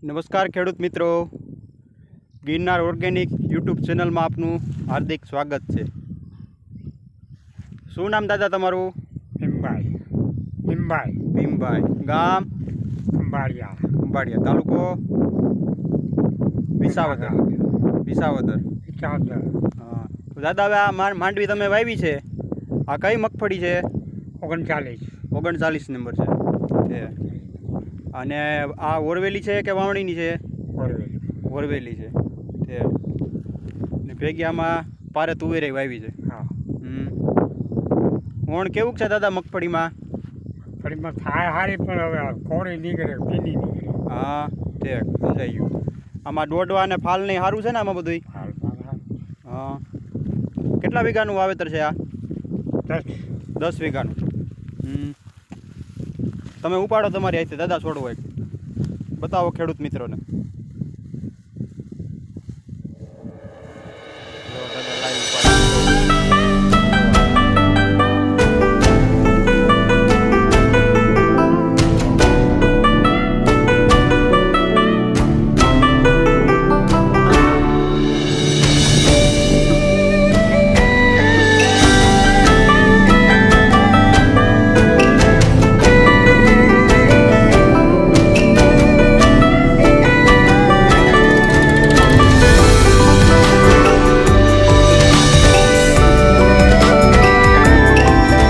નમસ્કાર ખેડૂત મિત્રો, ગિરનાર ઓર્ગેનિક યુટ્યુબ ચેનલમાં આપનું હાર્દિક સ્વાગત છે। શું નામ દાદા તમારું? ભીમભાઈ, ગામ ખંભાળિયા, તાલુકો વિસાવદર। હા દાદા, હવે આ માંડવી તમે વાવી છે, આ કઈ મગફળી છે? 39 નંબર છે। અને આ ઓરવેલી છે કે વાવણીની છે? ઓરવેલી છે તે ને ભેગી આમાં પારે તુવેરે વાવી છે। ઓણ કેવું છે દાદા મગફળીમાં? થાય સારી, પણ હવે કોરી નીકળે, ભીની નીકળે। હા તે સમજાઈ ગયું। આમાં દોડવા અને ફાલ નહીં સારું છે ને આમાં બધું? હા, કેટલા વીઘાનું વાવેતર છે આ? 10 વીઘાનું। તમે ઉપાડો તમારી અહીંથી દાદા, છોડવો એક બતાવો ખેડૂત મિત્રોને।